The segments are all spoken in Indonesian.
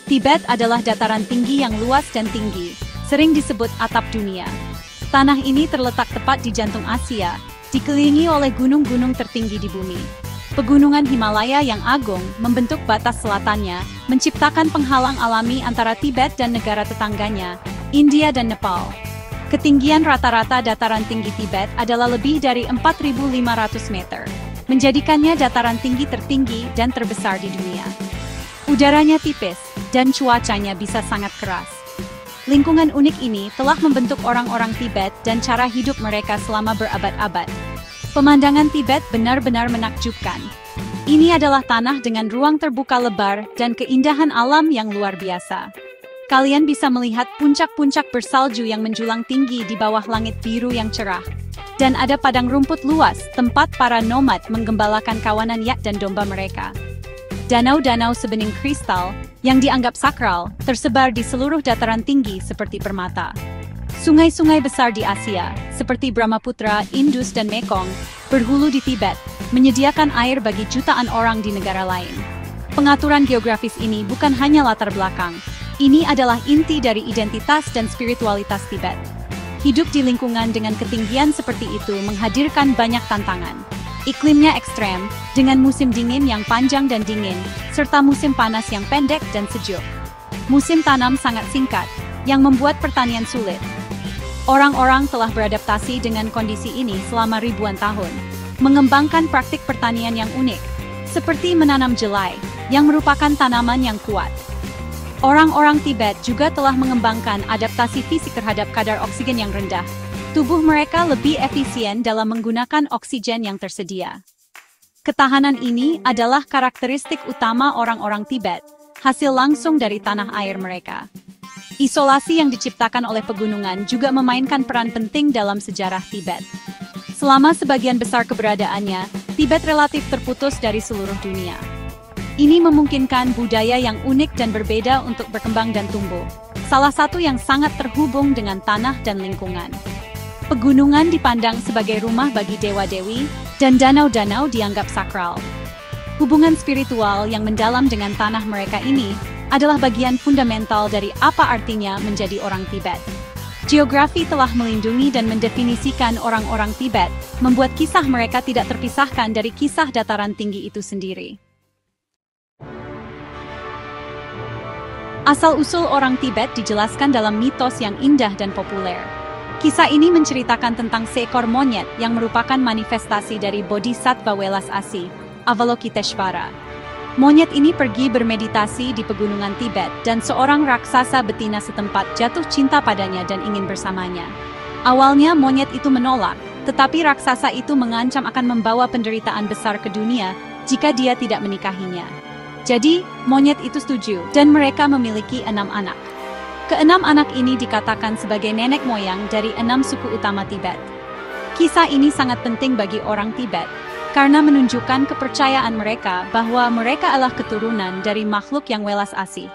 Tibet adalah dataran tinggi yang luas dan tinggi, sering disebut atap dunia. Tanah ini terletak tepat di jantung Asia, dikelilingi oleh gunung-gunung tertinggi di bumi. Pegunungan Himalaya yang agung membentuk batas selatannya, menciptakan penghalang alami antara Tibet dan negara tetangganya, India dan Nepal. Ketinggian rata-rata dataran tinggi Tibet adalah lebih dari 4.500 meter, menjadikannya dataran tinggi tertinggi dan terbesar di dunia. Udaranya tipis, dan cuacanya bisa sangat keras. Lingkungan unik ini telah membentuk orang-orang Tibet dan cara hidup mereka selama berabad-abad. Pemandangan Tibet benar-benar menakjubkan. Ini adalah tanah dengan ruang terbuka lebar dan keindahan alam yang luar biasa. Kalian bisa melihat puncak-puncak bersalju yang menjulang tinggi di bawah langit biru yang cerah. Dan ada padang rumput luas, tempat para nomad menggembalakan kawanan yak dan domba mereka. Danau-danau sebening kristal, yang dianggap sakral, tersebar di seluruh dataran tinggi seperti permata. Sungai-sungai besar di Asia, seperti Brahmaputra, Indus dan Mekong, berhulu di Tibet, menyediakan air bagi jutaan orang di negara lain. Pengaturan geografis ini bukan hanya latar belakang, ini adalah inti dari identitas dan spiritualitas Tibet. Hidup di lingkungan dengan ketinggian seperti itu menghadirkan banyak tantangan. Iklimnya ekstrem, dengan musim dingin yang panjang dan dingin, serta musim panas yang pendek dan sejuk. Musim tanam sangat singkat, yang membuat pertanian sulit. Orang-orang telah beradaptasi dengan kondisi ini selama ribuan tahun, mengembangkan praktik pertanian yang unik, seperti menanam jelai, yang merupakan tanaman yang kuat. Orang-orang Tibet juga telah mengembangkan adaptasi fisik terhadap kadar oksigen yang rendah. Tubuh mereka lebih efisien dalam menggunakan oksigen yang tersedia. Ketahanan ini adalah karakteristik utama orang-orang Tibet, hasil langsung dari tanah air mereka. Isolasi yang diciptakan oleh pegunungan juga memainkan peran penting dalam sejarah Tibet. Selama sebagian besar keberadaannya, Tibet relatif terputus dari seluruh dunia. Ini memungkinkan budaya yang unik dan berbeda untuk berkembang dan tumbuh, salah satu yang sangat terhubung dengan tanah dan lingkungan. Pegunungan dipandang sebagai rumah bagi dewa-dewi, dan danau-danau dianggap sakral. Hubungan spiritual yang mendalam dengan tanah mereka ini adalah bagian fundamental dari apa artinya menjadi orang Tibet. Geografi telah melindungi dan mendefinisikan orang-orang Tibet, membuat kisah mereka tidak terpisahkan dari kisah dataran tinggi itu sendiri. Asal-usul orang Tibet dijelaskan dalam mitos yang indah dan populer. Kisah ini menceritakan tentang seekor monyet yang merupakan manifestasi dari Bodhisattva Welas Asih, Avalokiteshvara. Monyet ini pergi bermeditasi di pegunungan Tibet dan seorang raksasa betina setempat jatuh cinta padanya dan ingin bersamanya. Awalnya monyet itu menolak, tetapi raksasa itu mengancam akan membawa penderitaan besar ke dunia jika dia tidak menikahinya. Jadi, monyet itu setuju dan mereka memiliki 6 anak. Keenam anak ini dikatakan sebagai nenek moyang dari 6 suku utama Tibet. Kisah ini sangat penting bagi orang Tibet, karena menunjukkan kepercayaan mereka bahwa mereka adalah keturunan dari makhluk yang welas asih.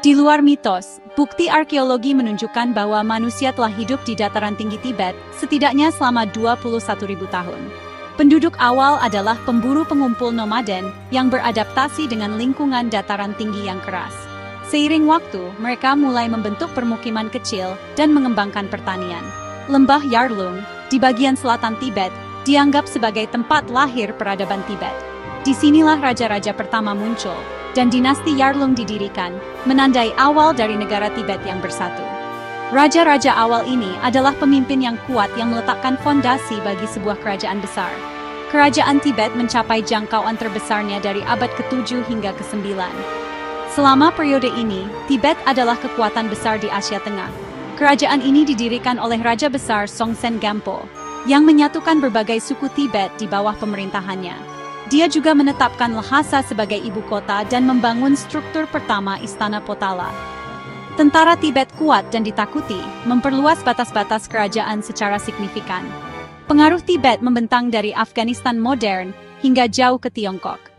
Di luar mitos, bukti arkeologi menunjukkan bahwa manusia telah hidup di dataran tinggi Tibet setidaknya selama 21.000 tahun. Penduduk awal adalah pemburu pengumpul nomaden yang beradaptasi dengan lingkungan dataran tinggi yang keras. Seiring waktu, mereka mulai membentuk permukiman kecil dan mengembangkan pertanian. Lembah Yarlung, di bagian selatan Tibet, dianggap sebagai tempat lahir peradaban Tibet. Disinilah raja-raja pertama muncul, dan dinasti Yarlung didirikan, menandai awal dari negara Tibet yang bersatu. Raja-raja awal ini adalah pemimpin yang kuat yang meletakkan fondasi bagi sebuah kerajaan besar. Kerajaan Tibet mencapai jangkauan terbesarnya dari abad ke-7 hingga ke-9. Selama periode ini, Tibet adalah kekuatan besar di Asia Tengah. Kerajaan ini didirikan oleh Raja Besar Songtsen Gampo, yang menyatukan berbagai suku Tibet di bawah pemerintahannya. Dia juga menetapkan Lhasa sebagai ibu kota dan membangun struktur pertama Istana Potala. Tentara Tibet kuat dan ditakuti, memperluas batas-batas kerajaan secara signifikan. Pengaruh Tibet membentang dari Afghanistan modern hingga jauh ke Tiongkok.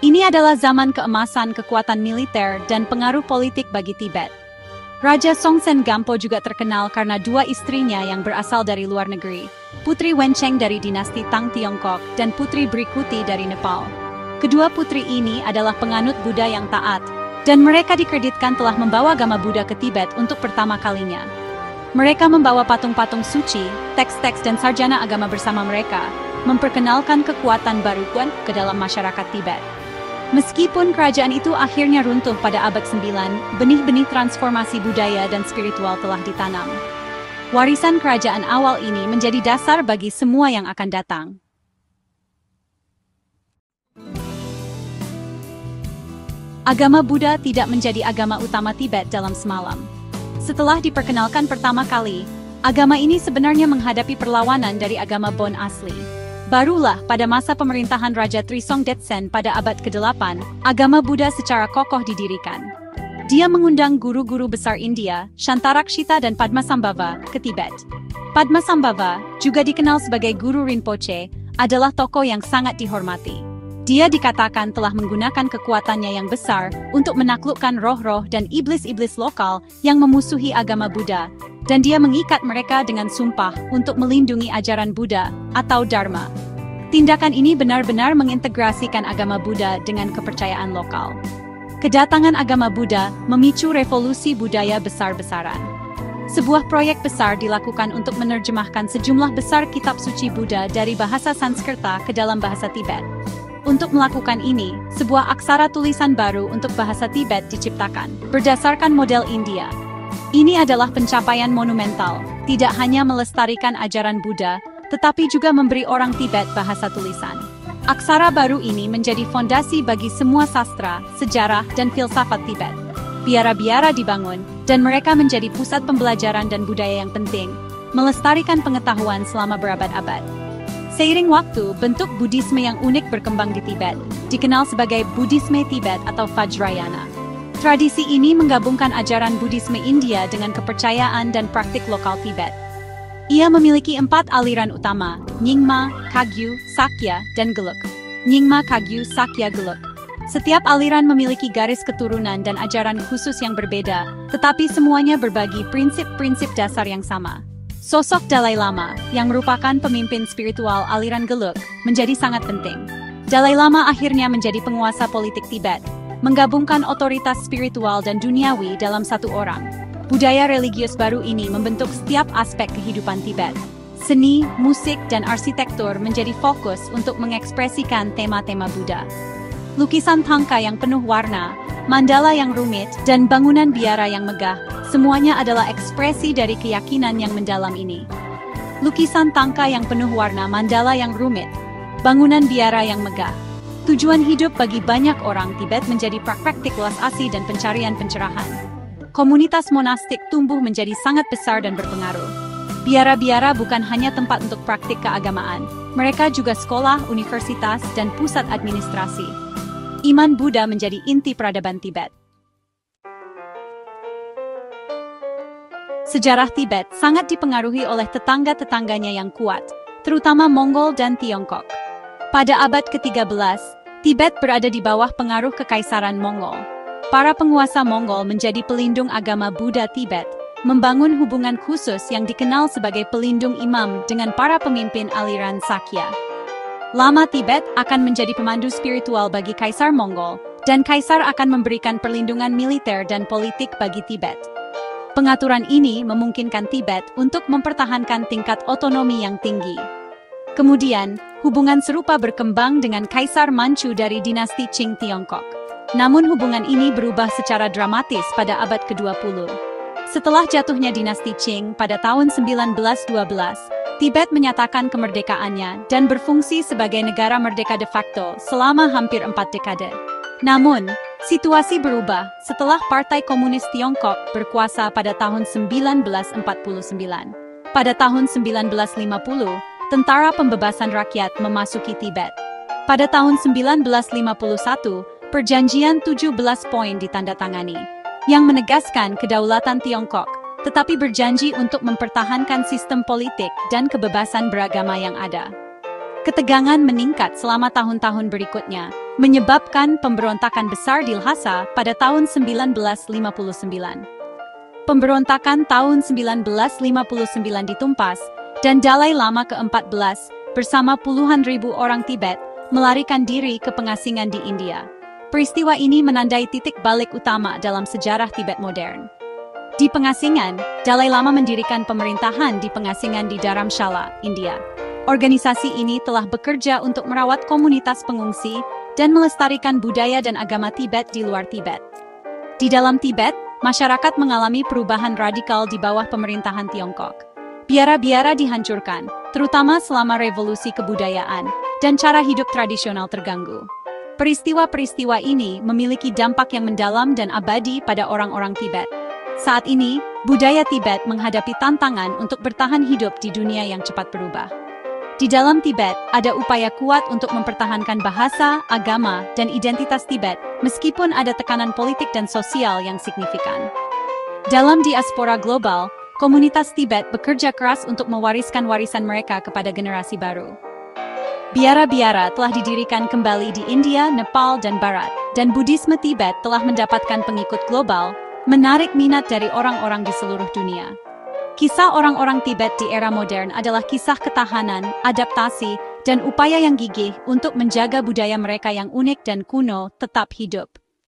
Ini adalah zaman keemasan kekuatan militer dan pengaruh politik bagi Tibet. Raja Songtsen Gampo juga terkenal karena 2 istrinya yang berasal dari luar negeri, Putri Wencheng dari dinasti Tang Tiongkok dan Putri Brikuti dari Nepal. Kedua putri ini adalah penganut Buddha yang taat, Dan mereka dikreditkan telah membawa agama Buddha ke Tibet untuk pertama kalinya. Mereka membawa patung-patung suci, teks-teks dan sarjana agama bersama mereka, memperkenalkan kekuatan baru ke dalam masyarakat Tibet. Meskipun kerajaan itu akhirnya runtuh pada abad 9, benih-benih transformasi budaya dan spiritual telah ditanam. Warisan kerajaan awal ini menjadi dasar bagi semua yang akan datang. Agama Buddha tidak menjadi agama utama Tibet dalam semalam. Setelah diperkenalkan pertama kali, agama ini sebenarnya menghadapi perlawanan dari agama Bon asli. Barulah pada masa pemerintahan Raja Trisong Detsen pada abad ke-8, agama Buddha secara kokoh didirikan. Dia mengundang guru-guru besar India, Shantarakshita dan Padmasambhava, ke Tibet. Padmasambhava, juga dikenal sebagai Guru Rinpoche, adalah tokoh yang sangat dihormati. Dia dikatakan telah menggunakan kekuatannya yang besar untuk menaklukkan roh-roh dan iblis-iblis lokal yang memusuhi agama Buddha, dan dia mengikat mereka dengan sumpah untuk melindungi ajaran Buddha atau Dharma. Tindakan ini benar-benar mengintegrasikan agama Buddha dengan kepercayaan lokal. Kedatangan agama Buddha memicu revolusi budaya besar-besaran. Sebuah proyek besar dilakukan untuk menerjemahkan sejumlah besar kitab suci Buddha dari bahasa Sanskerta ke dalam bahasa Tibet. Untuk melakukan ini, sebuah aksara tulisan baru untuk bahasa Tibet diciptakan, berdasarkan model India. Ini adalah pencapaian monumental, tidak hanya melestarikan ajaran Buddha, tetapi juga memberi orang Tibet bahasa tulisan. Aksara baru ini menjadi fondasi bagi semua sastra, sejarah, dan filsafat Tibet. Biara-biara dibangun, dan mereka menjadi pusat pembelajaran dan budaya yang penting, melestarikan pengetahuan selama berabad-abad. Seiring waktu, bentuk Buddhisme yang unik berkembang di Tibet, dikenal sebagai Buddhisme Tibet atau Vajrayana. Tradisi ini menggabungkan ajaran Buddhisme India dengan kepercayaan dan praktik lokal Tibet. Ia memiliki 4 aliran utama, Nyingma, Kagyu, Sakya, dan Gelug. Nyingma, Kagyu, Sakya, Gelug. Setiap aliran memiliki garis keturunan dan ajaran khusus yang berbeda, tetapi semuanya berbagi prinsip-prinsip dasar yang sama. Sosok Dalai Lama, yang merupakan pemimpin spiritual aliran Gelug, menjadi sangat penting. Dalai Lama akhirnya menjadi penguasa politik Tibet, menggabungkan otoritas spiritual dan duniawi dalam satu orang. Budaya religius baru ini membentuk setiap aspek kehidupan Tibet. Seni, musik, dan arsitektur menjadi fokus untuk mengekspresikan tema-tema Buddha. Lukisan tangka yang penuh warna, mandala yang rumit, dan bangunan biara yang megah, semuanya adalah ekspresi dari keyakinan yang mendalam ini. Lukisan tangka yang penuh warna, mandala yang rumit, bangunan biara yang megah. Tujuan hidup bagi banyak orang Tibet menjadi praktik welas asih dan pencarian pencerahan. Komunitas monastik tumbuh menjadi sangat besar dan berpengaruh. Biara-biara bukan hanya tempat untuk praktik keagamaan, mereka juga sekolah, universitas, dan pusat administrasi. Iman Buddha menjadi inti peradaban Tibet. Sejarah Tibet sangat dipengaruhi oleh tetangga-tetangganya yang kuat, terutama Mongol dan Tiongkok. Pada abad ke-13, Tibet berada di bawah pengaruh Kekaisaran Mongol. Para penguasa Mongol menjadi pelindung agama Buddha Tibet, membangun hubungan khusus yang dikenal sebagai pelindung imam dengan para pemimpin aliran Sakya. Lama Tibet akan menjadi pemandu spiritual bagi Kaisar Mongol, dan Kaisar akan memberikan perlindungan militer dan politik bagi Tibet. Pengaturan ini memungkinkan Tibet untuk mempertahankan tingkat otonomi yang tinggi. Kemudian, hubungan serupa berkembang dengan Kaisar Manchu dari dinasti Qing Tiongkok. Namun hubungan ini berubah secara dramatis pada abad ke-20. Setelah jatuhnya dinasti Qing pada tahun 1912, Tibet menyatakan kemerdekaannya dan berfungsi sebagai negara merdeka de facto selama hampir 4 dekade. Namun, situasi berubah setelah Partai Komunis Tiongkok berkuasa pada tahun 1949. Pada tahun 1950, Tentara Pembebasan Rakyat memasuki Tibet. Pada tahun 1951, Perjanjian 17 poin ditandatangani, yang menegaskan kedaulatan Tiongkok, tetapi berjanji untuk mempertahankan sistem politik dan kebebasan beragama yang ada. Ketegangan meningkat selama tahun-tahun berikutnya, menyebabkan pemberontakan besar di Lhasa pada tahun 1959. Pemberontakan tahun 1959 ditumpas, dan Dalai Lama ke-14 bersama puluhan ribu orang Tibet melarikan diri ke pengasingan di India. Peristiwa ini menandai titik balik utama dalam sejarah Tibet modern. Di pengasingan, Dalai Lama mendirikan pemerintahan di pengasingan di Dharamshala, India. Organisasi ini telah bekerja untuk merawat komunitas pengungsi dan melestarikan budaya dan agama Tibet di luar Tibet. Di dalam Tibet, masyarakat mengalami perubahan radikal di bawah pemerintahan Tiongkok. Biara-biara dihancurkan, terutama selama revolusi kebudayaan, dan cara hidup tradisional terganggu. Peristiwa-peristiwa ini memiliki dampak yang mendalam dan abadi pada orang-orang Tibet. Saat ini, budaya Tibet menghadapi tantangan untuk bertahan hidup di dunia yang cepat berubah. Di dalam Tibet, ada upaya kuat untuk mempertahankan bahasa, agama, dan identitas Tibet, meskipun ada tekanan politik dan sosial yang signifikan. Dalam diaspora global, komunitas Tibet bekerja keras untuk mewariskan warisan mereka kepada generasi baru. Biara-biara telah didirikan kembali di India, Nepal, dan Barat, dan Buddhisme Tibet telah mendapatkan pengikut global, menarik minat dari orang-orang di seluruh dunia. Kisah orang-orang Tibet di era modern adalah kisah ketahanan, adaptasi, dan upaya yang gigih untuk menjaga budaya mereka yang unik dan kuno tetap hidup.